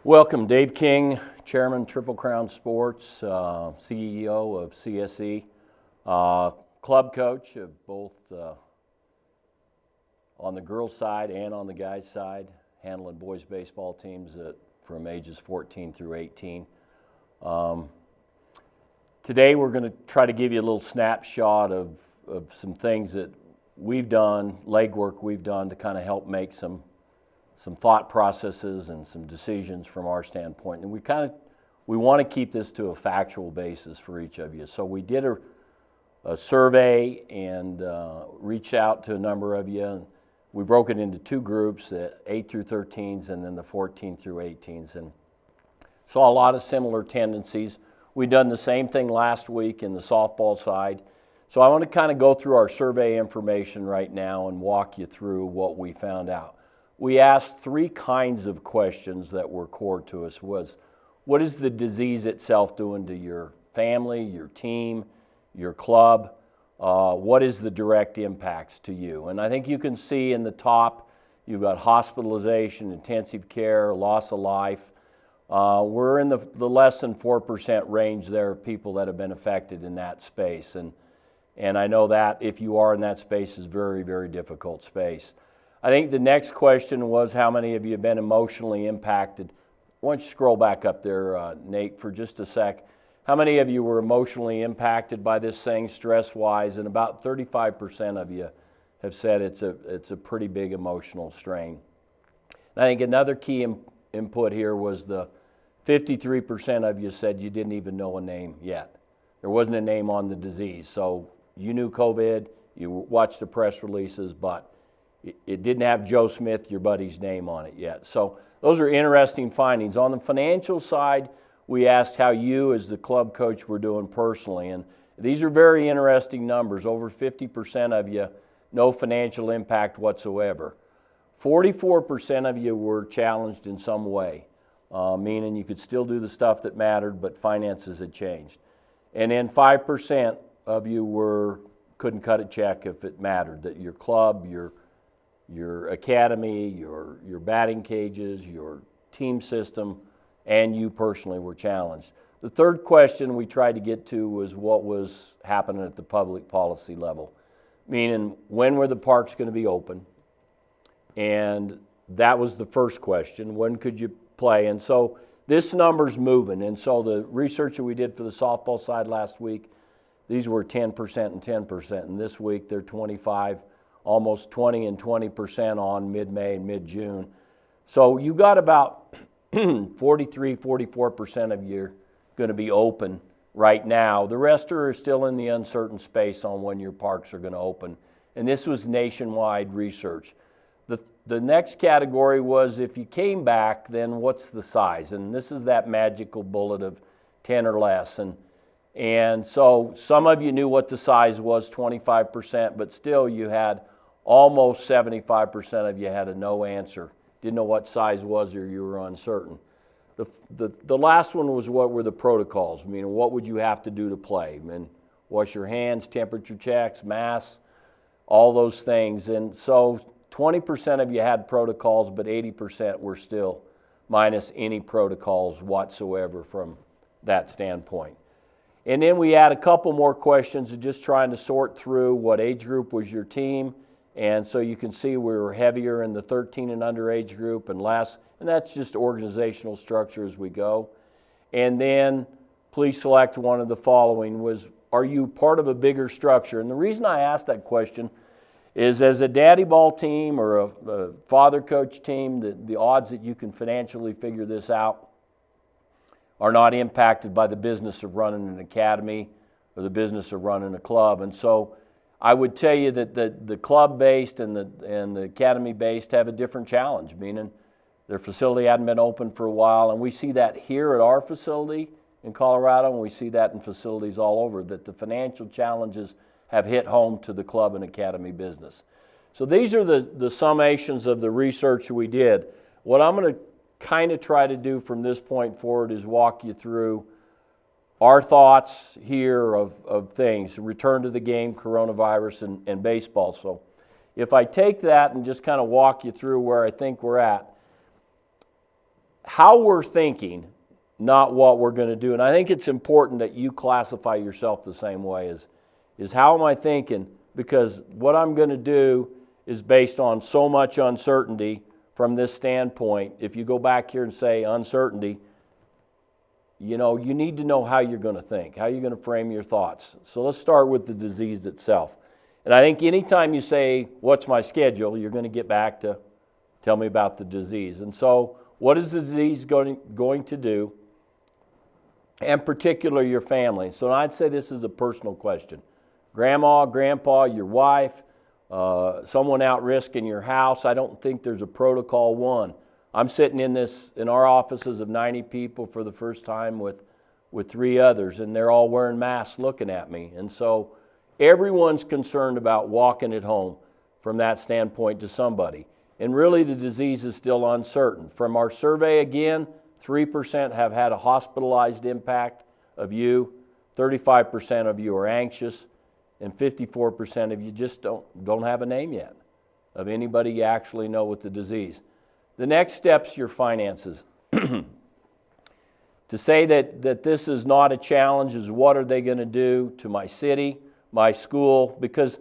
Welcome, Dave King, Chairman, Triple Crown Sports, CEO of CSE, club coach of both on the girls' side and on the guys' side, handling boys' baseball teams from ages 14 through 18. Today we're going to try to give you a little snapshot of some things that we've done, legwork we've done to kind of help make some thought processes and some decisions from our standpoint. And we want to keep this to a factual basis for each of you. So we did a survey and reached out to a number of you. We broke it into two groups, the 8 through 13s and then the 14 through 18s, and saw a lot of similar tendencies. We've done the same thing last week in the softball side. So I want to kind of go through our survey information right now and walk you through what we found out. We asked three kinds of questions that were core to us. What is the disease itself doing to your family, your team, your club? What is the direct impacts to you? And I think you can see in the top, you've got hospitalization, intensive care, loss of life. We're in the less than 4% range there of people that have been affected in that space. And I know that if you are in that space, is very, very difficult space. I think the next question was, how many of you have been emotionally impacted? Why don't you scroll back up there, Nate, for just a sec. How many of you were emotionally impacted by this thing, stress-wise? And about 35% of you have said it's a pretty big emotional strain. And I think another key input here was the 53% of you said you didn't even know a name yet. There wasn't a name on the disease. So you knew COVID, you watched the press releases, but it didn't have Joe Smith, your buddy's name on it yet. So those are interesting findings. On the financial side, we asked how you as the club coach were doing personally. And these are very interesting numbers. Over 50% of you, no financial impact whatsoever. 44% of you were challenged in some way, meaning you could still do the stuff that mattered, but finances had changed. And then 5% of you couldn't cut a check if it mattered, that your club, your academy, your batting cages, your team system, and you personally were challenged. The third question we tried to get to was what was happening at the public policy level, meaning when were the parks going to be open? And that was the first question. When could you play? And so this number's moving. And so the research that we did for the softball side last week, these were 10% and 10%. And this week they're 25, almost 20 and 20% on mid-May and mid-June. So you got about 43, 44% of you going to be open right now. The rest are still in the uncertain space on when your parks are going to open. And this was nationwide research. The next category was, if you came back, then what's the size? And this is that magical bullet of 10 or less. And so some of you knew what the size was, 25%, but still you had almost 75% of you had a no answer. Didn't know what size was, or you were uncertain. The last one was, what were the protocols? I mean, what would you have to do to play? I mean, wash your hands, temperature checks, masks, all those things. And so 20% of you had protocols, but 80% were still minus any protocols whatsoever from that standpoint. And then we had a couple more questions of just trying to sort through what age group was your team. And so you can see we were heavier in the 13 and under age group and less. And that's just organizational structure as we go. And then please select one of the following was, are you part of a bigger structure? And the reason I asked that question is, as a daddy ball team or a father coach team, the odds that you can financially figure this out are not impacted by the business of running an academy or the business of running a club. And so I would tell you that the club-based and the academy-based have a different challenge, meaning their facility hadn't been open for a while, and we see that here at our facility in Colorado, and we see that in facilities all over, that the financial challenges have hit home to the club and academy business. So these are the summations of the research we did. What I'm going to kind of try to do from this point forward is walk you through our thoughts here of things, return to the game, coronavirus, and baseball. So if I take that and just kind of walk you through where I think we're at, how we're thinking, not what we're going to do. And I think it's important that you classify yourself the same way is how am I thinking? Because what I'm going to do is based on so much uncertainty from this standpoint. If you go back here and say uncertainty, you need to know how you're going to think, how you're going to frame your thoughts. So let's start with the disease itself. And I think anytime you say, what's my schedule, you're going to get back to tell me about the disease. And so what is the disease going to do, and particularly your family? So I'd say this is a personal question. Grandma, grandpa, your wife, someone at risk in your house. I don't think there's a protocol one. I'm sitting in our offices of 90 people for the first time with 3 others, and they're all wearing masks looking at me. And so everyone's concerned about walking it home from that standpoint to somebody. And really the disease is still uncertain. From our survey again, 3% have had a hospitalized impact of you, 35% of you are anxious, and 54% of you just don't have a name yet of anybody you actually know with the disease. The next step's your finances. To say that this is not a challenge is what are they going to do to my city, my school, because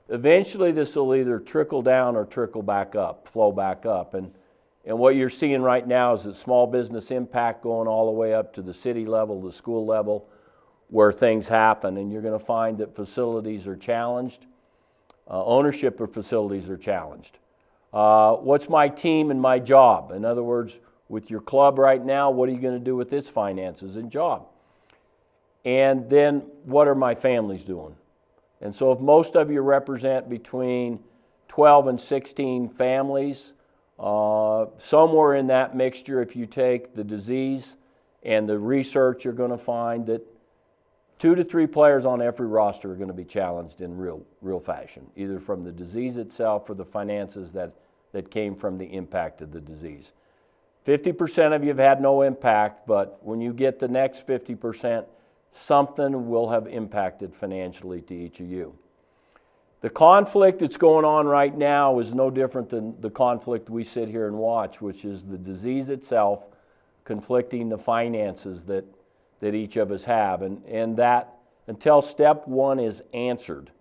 eventually this will either trickle down or trickle back up, flow back up. And what you're seeing right now is that small business impact going all the way up to the city level, the school level, where things happen. And you're going to find that facilities are challenged. Ownership of facilities are challenged. What's my team and my job? In other words, with your club right now, what are you going to do with its finances and job? And then what are my families doing? And so if most of you represent between 12 and 16 families, somewhere in that mixture, if you take the disease and the research, you're going to find that 2 to 3 players on every roster are going to be challenged in real fashion, either from the disease itself or the finances that came from the impact of the disease. 50% of you have had no impact, but when you get the next 50%, something will have impacted financially to each of you. The conflict that's going on right now is no different than the conflict we sit here and watch, which is the disease itself conflicting the finances that each of us have. And that until step 1 is answered,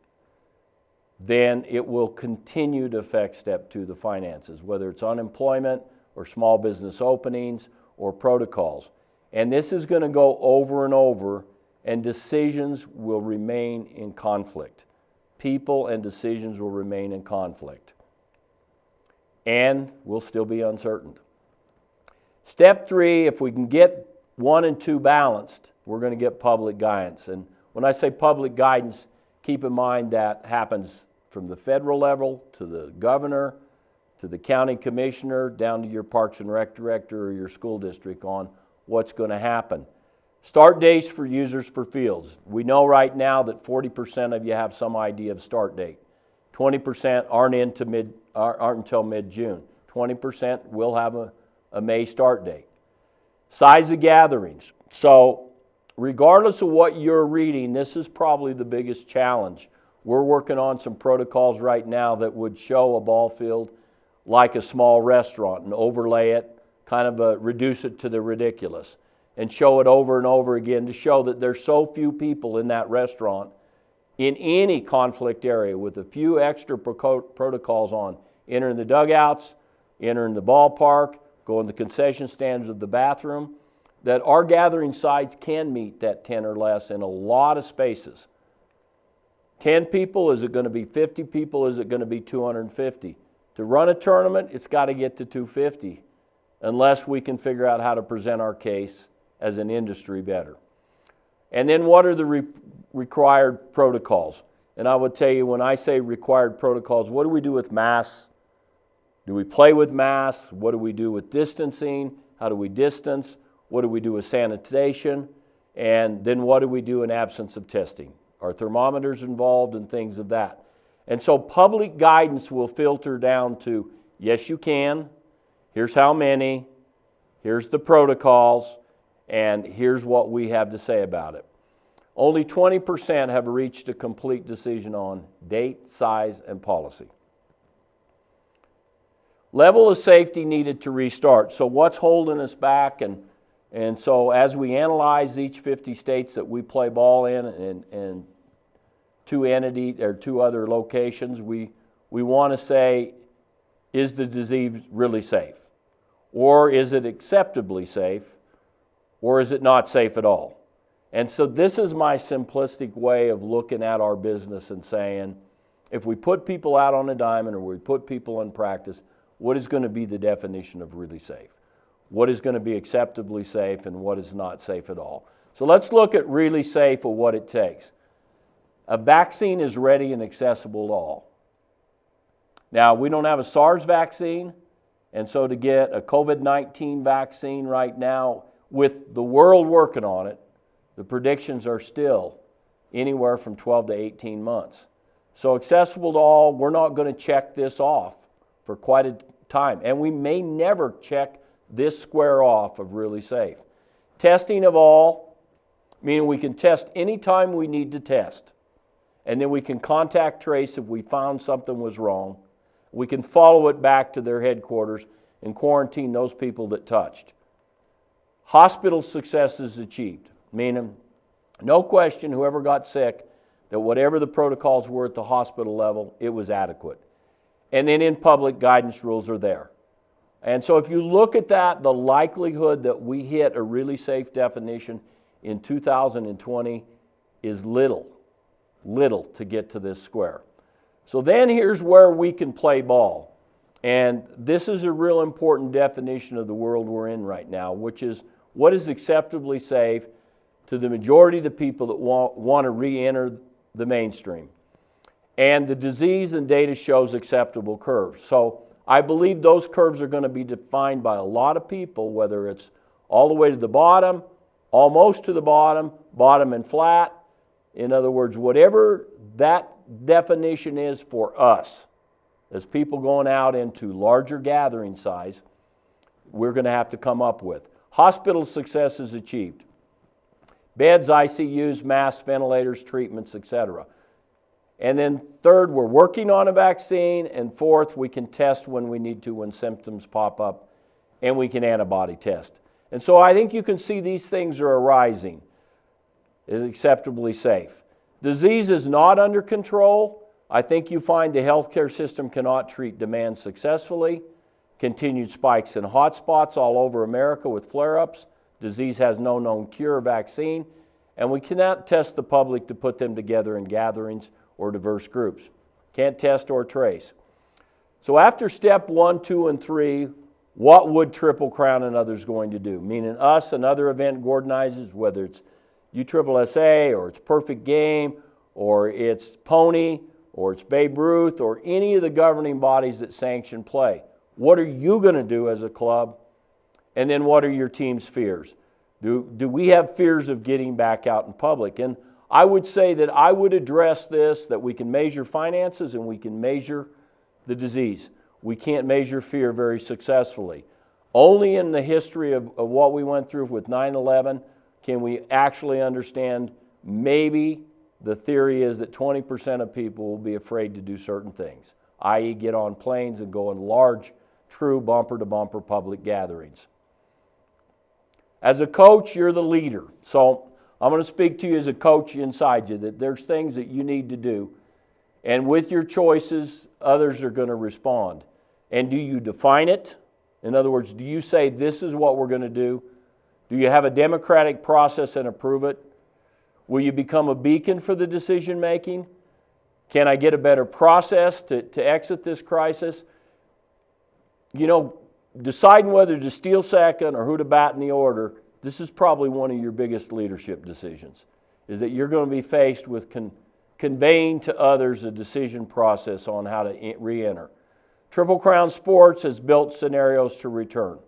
then it will continue to affect step 2, the finances, whether it's unemployment or small business openings or protocols. And this is going to go over and over, and decisions will remain in conflict. People and decisions will remain in conflict. And will still be uncertain. Step 3, if we can get 1 and 2 balanced, we're going to get public guidance. And when I say public guidance, keep in mind that happens from the federal level to the governor, to the county commissioner, down to your Parks and Rec director or your school district on what's going to happen. Start dates for users for fields. We know right now that 40% of you have some idea of start date. 20% aren't until mid-June. 20% will have a May start date. Size of gatherings. So regardless of what you're reading, this is probably the biggest challenge. We're working on some protocols right now that would show a ball field like a small restaurant and overlay it, kind of reduce it to the ridiculous, and show it over and over again to show that there's so few people in that restaurant in any conflict area with a few extra protocols on entering the dugouts, entering the ballpark, going to the concession stands of the bathroom, that our gathering sites can meet that 10 or less in a lot of spaces. 10 people, is it going to be 50 people, is it going to be 250? To run a tournament, it's got to get to 250, unless we can figure out how to present our case as an industry better. And then what are the required protocols? And I would tell you, when I say required protocols, what do we do with masks? Do we play with masks? What do we do with distancing? How do we distance? What do we do with sanitation? And then what do we do in absence of testing? Are thermometers involved and things of that? And so public guidance will filter down to, yes, you can, here's how many, here's the protocols, and here's what we have to say about it. Only 20% have reached a complete decision on date, size, and policy. Level of safety needed to restart. So what's holding us back? And so as we analyze each 50 states that we play ball in and two other locations, we want to say, is the disease really safe? Or is it acceptably safe? Or is it not safe at all? And so this is my simplistic way of looking at our business and saying, if we put people out on a diamond or we put people in practice, what is going to be the definition of really safe? What is going to be acceptably safe and what is not safe at all? So let's look at really safe or what it takes. A vaccine is ready and accessible to all. Now, we don't have a SARS vaccine, and so to get a COVID-19 vaccine right now, with the world working on it, the predictions are still anywhere from 12 to 18 months. So accessible to all, we're not going to check this off for quite a time. And we may never check this square off of really safe. Testing of all, meaning we can test anytime we need to test. And then we can contact trace if we found something was wrong. We can follow it back to their headquarters and quarantine those people that touched. Hospital success is achieved, meaning no question whoever got sick, that whatever the protocols were at the hospital level, it was adequate. And then in public, guidance rules are there. And so if you look at that, the likelihood that we hit a really safe definition in 2020 is little to get to this square. So then here's where we can play ball. And this is a real important definition of the world we're in right now, which is what is acceptably safe to the majority of the people that want to re-enter the mainstream. And the disease and data shows acceptable curves. So I believe those curves are going to be defined by a lot of people, whether it's all the way to the bottom, almost to the bottom, bottom and flat. In other words, whatever that definition is for us, as people going out into larger gathering size, we're going to have to come up with. Hospital success is achieved. Beds, ICUs, masks, ventilators, treatments, etc. And then third, we're working on a vaccine. And fourth, we can test when we need to, when symptoms pop up, and we can antibody test. And so I think you can see these things are arising. Is acceptably safe. Disease is not under control. I think you find the healthcare system cannot treat demand successfully. Continued spikes in hotspots all over America with flare-ups. Disease has no known cure or vaccine. And we cannot test the public to put them together in gatherings or diverse groups. Can't test or trace. So after step 1, 2, and 3, what would Triple Crown and others going to do? Meaning us and other event organizers, whether it's USSSA or it's Perfect Game or it's Pony or it's Babe Ruth or any of the governing bodies that sanction play. What are you going to do as a club? And then what are your team's fears? Do we have fears of getting back out in public? And I would say that I would address this, that we can measure finances and we can measure the disease. We can't measure fear very successfully. Only in the history of what we went through with 9/11 can we actually understand maybe the theory is that 20% of people will be afraid to do certain things, i.e. get on planes and go in large, true bumper-to-bumper public gatherings. As a coach, you're the leader. So I'm going to speak to you as a coach inside you, that there's things that you need to do. And with your choices, others are going to respond. And do you define it? In other words, do you say this is what we're going to do? Do you have a democratic process and approve it? Will you become a beacon for the decision making? Can I get a better process to exit this crisis? You know, deciding whether to steal second or who to bat in the order, this is probably one of your biggest leadership decisions, is that you're going to be faced with conveying to others a decision process on how to re-enter. Triple Crown Sports has built scenarios to return.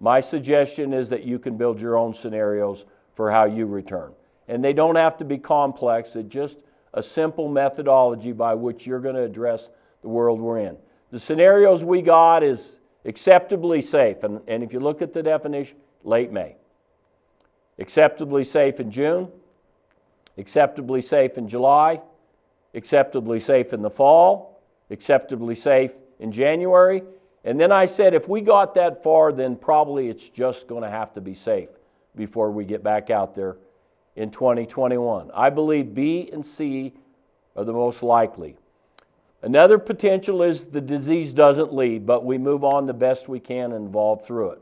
My suggestion is that you can build your own scenarios for how you return. And they don't have to be complex. It's just a simple methodology by which you're going to address the world we're in. The scenarios we got is acceptably safe. And if you look at the definition, late May. Acceptably safe in June. Acceptably safe in July. Acceptably safe in the fall. Acceptably safe in January. And then I said, if we got that far, then probably it's just going to have to be safe before we get back out there in 2021. I believe B and C are the most likely. Another potential is the disease doesn't leave, but we move on the best we can and evolve through it.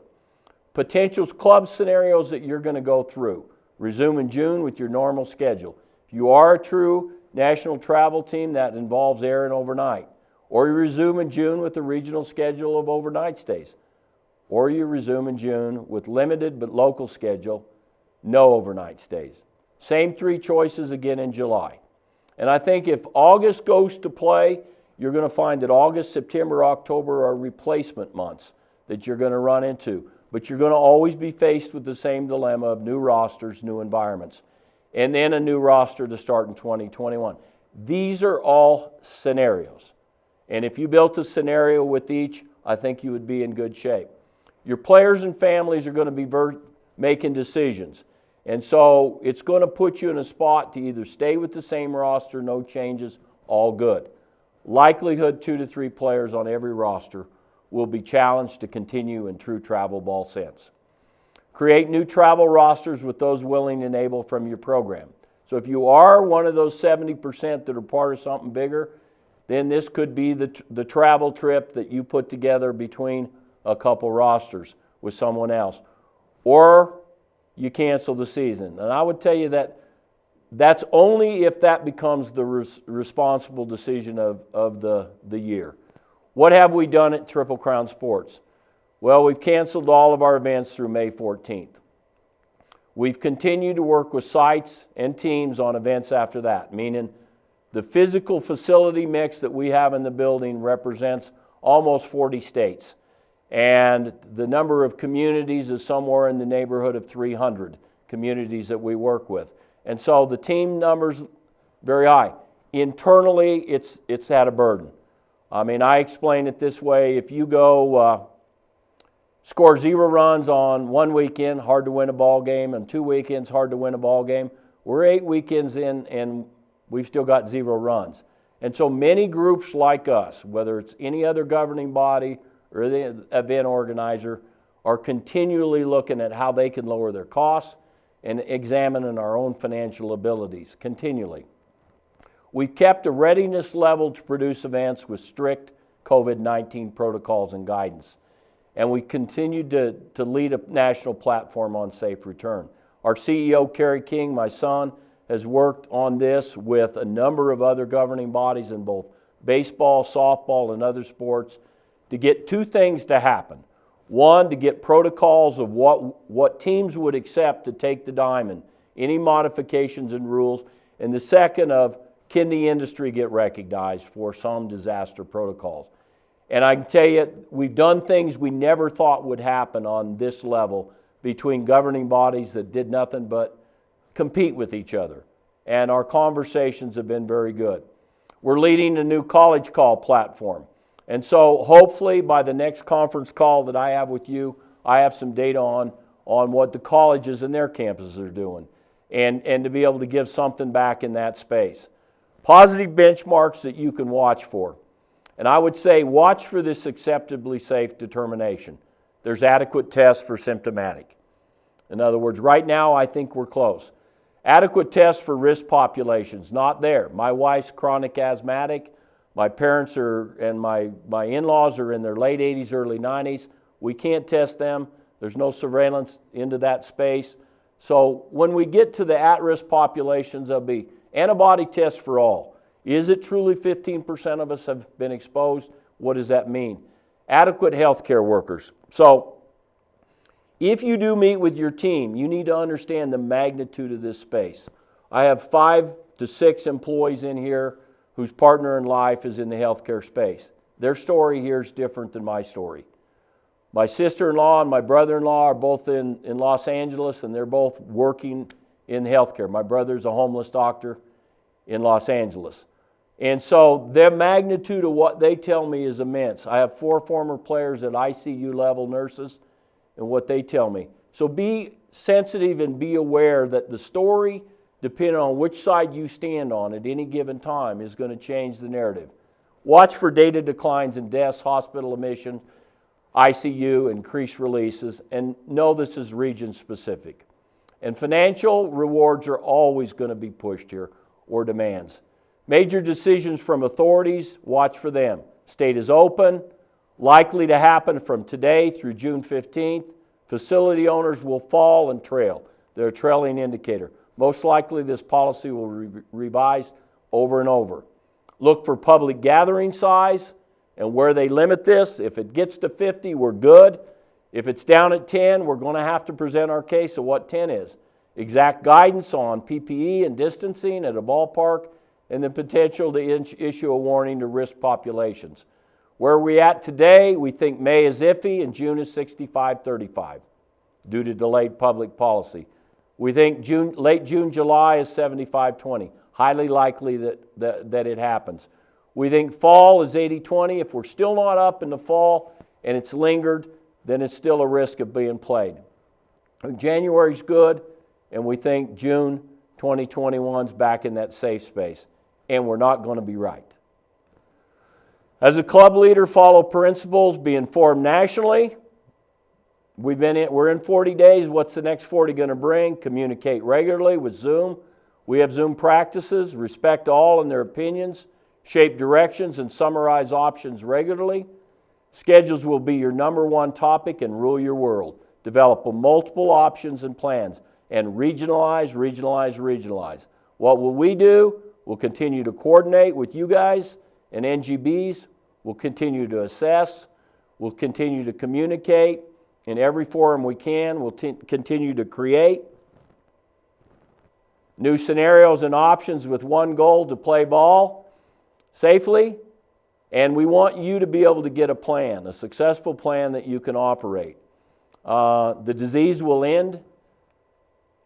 Potential club scenarios that you're going to go through. Resume in June with your normal schedule. If you are a true national travel team, that involves air and overnight. Or you resume in June with a regional schedule of overnight stays. Or you resume in June with limited but local schedule, no overnight stays. Same three choices again in July. And I think if August goes to play, you're going to find that August, September, October are replacement months that you're going to run into. But you're going to always be faced with the same dilemma of new rosters, new environments, and then a new roster to start in 2021. These are all scenarios. And if you built a scenario with each, I think you would be in good shape. Your players and families are going to be making decisions. And so it's going to put you in a spot to either stay with the same roster, no changes, all good. Likelihood 2 to 3 players on every roster will be challenged to continue in true travel ball sense. Create new travel rosters with those willing and able from your program. So if you are one of those 70% that are part of something bigger, then this could be the travel trip that you put together between a couple rosters with someone else. Or you cancel the season. And I would tell you that that's only if that becomes the responsible decision of the year. What have we done at Triple Crown Sports? Well, we've canceled all of our events through May 14th. We've continued to work with sites and teams on events after that, meaning the physical facility mix that we have in the building represents almost 40 states. And the number of communities is somewhere in the neighborhood of 300 communities that we work with. And so the team number's very high. Internally, it's had a burden. I mean, I explain it this way. If you go score 0 runs on one weekend, hard to win a ball game, and 2 weekends, hard to win a ball game. We're 8 weekends in, and we've still got 0 runs. And so many groups like us, whether it's any other governing body or the event organizer, are continually looking at how they can lower their costs and examining our own financial abilities continually. We've kept a readiness level to produce events with strict COVID-19 protocols and guidance. And we continue to lead a national platform on safe return. Our CEO, Kerry King, my son, has worked on this with a number of other governing bodies in both baseball, softball, and other sports to get 2 things to happen. One, to get protocols of what teams would accept to take the diamond, any modifications and rules, and the second of, can the industry get recognized for some disaster protocols? And I can tell you, we've done things we never thought would happen on this level between governing bodies that did nothing but compete with each other. And our conversations have been very good. We're leading a new college call platform. And so hopefully by the next conference call that I have with you, I have some data on what the colleges and their campuses are doing and to be able to give something back in that space. Positive benchmarks that you can watch for. And I would say watch for this acceptably safe determination. There's adequate tests for symptomatic. In other words, right now I think we're close. Adequate tests for risk populations, not there. My wife's chronic asthmatic. My parents and my in-laws are in their late 80s, early 90s. We can't test them. There's no surveillance into that space. So when we get to the at-risk populations, there'll be antibody tests for all. Is it truly 15% of us have been exposed? What does that mean? Adequate healthcare workers. So if you do meet with your team, you need to understand the magnitude of this space. I have 5 to 6 employees in here whose partner in life is in the healthcare space. Their story here is different than my story. My sister-in-law and my brother-in-law are both in Los Angeles, and they're both working in healthcare. My brother's a homeless doctor in Los Angeles. And so the magnitude of what they tell me is immense. I have 4 former players at ICU level nurses, and what they tell me. So be sensitive and be aware that the story, depending on which side you stand on at any given time, is going to change the narrative. Watch for data declines in deaths, hospital admissions, ICU, increased releases, and know this is region specific. And financial rewards are always going to be pushed here, or demands. Major decisions from authorities, watch for them. State is open, likely to happen from today through June 15th. Facility owners will fall and trail. They're a trailing indicator. Most likely this policy will be revised over and over. Look for public gathering size and where they limit this. If it gets to 50, we're good. If it's down at 10, we're going to have to present our case of what 10 is. Exact guidance on PPE and distancing at a ballpark, and the potential to issue a warning to risk populations. Where we're at today, we think May is iffy and June is 65-35 due to delayed public policy. We think late June, July is 75-20. Highly likely that it happens. We think fall is 80-20. If we're still not up in the fall and it's lingered, then it's still a risk of being played. January's good, and we think June 2021's back in that safe space. And we're not going to be right. As a club leader, follow principles, be informed nationally. We're in 40 days. What's the next 40 going to bring? Communicate regularly with Zoom. We have Zoom practices, respect all and their opinions, shape directions, and summarize options regularly. Schedules will be your number one topic and rule your world. Develop multiple options and plans, and regionalize, regionalize, regionalize. What will we do? We'll continue to coordinate with you guys and NGBs. We'll continue to assess. We'll continue to communicate in every forum we can. We'll continue to create new scenarios and options with one goal: to play ball safely. And we want you to be able to get a plan, a successful plan that you can operate. The disease will end.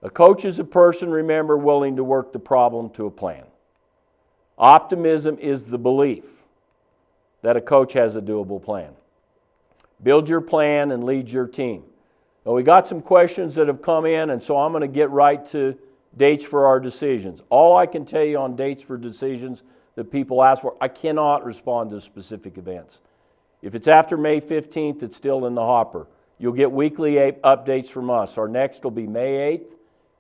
A coach is a person, remember, willing to work the problem to a plan. Optimism is the belief that a coach has a doable plan. Build your plan and lead your team. Now, we got some questions that have come in, and so I'm going to get right to dates for our decisions. All I can tell you on dates for decisions that people ask for, I cannot respond to specific events. If it's after May 15th, it's still in the hopper. You'll get weekly updates from us. Our next will be May 8th,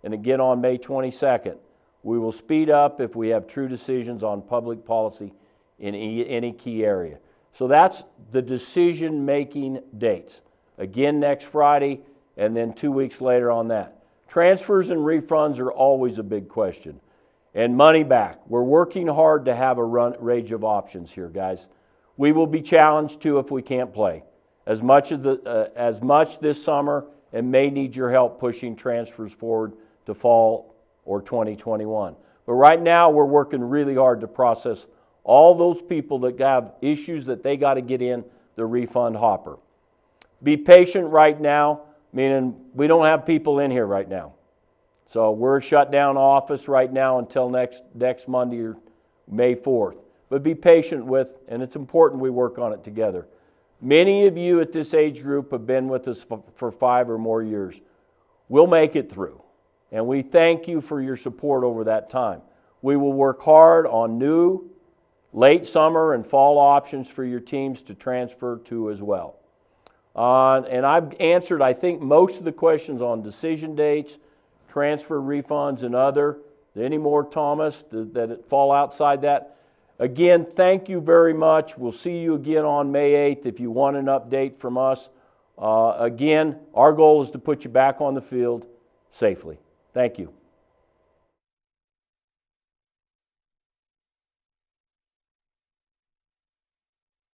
and again on May 22nd. We will speed up if we have true decisions on public policy in any key area. So that's the decision-making dates. Again next Friday, and then 2 weeks later on that. Transfers and refunds are always a big question. And money back. We're working hard to have a range of options here, guys. We will be challenged too if we can't play. As much this summer, and may need your help pushing transfers forward to fall or 2021. But right now, we're working really hard to process all those people that have issues that they got to get in the refund hopper. Be patient right now, meaning we don't have people in here right now. So we're shut down office right now until next Monday or May 4th. But be patient with, and it's important we work on it together. Many of you at this age group have been with us for 5 or more years. We'll make it through. And we thank you for your support over that time. We will work hard on new, late summer and fall options for your teams to transfer to as well. And I've answered, I think, most of the questions on decision dates, transfer refunds, and other. Any more, Thomas, that fall outside that? Again, thank you very much. We'll see you again on May 8th if you want an update from us. Again, our goal is to put you back on the field safely. Thank you.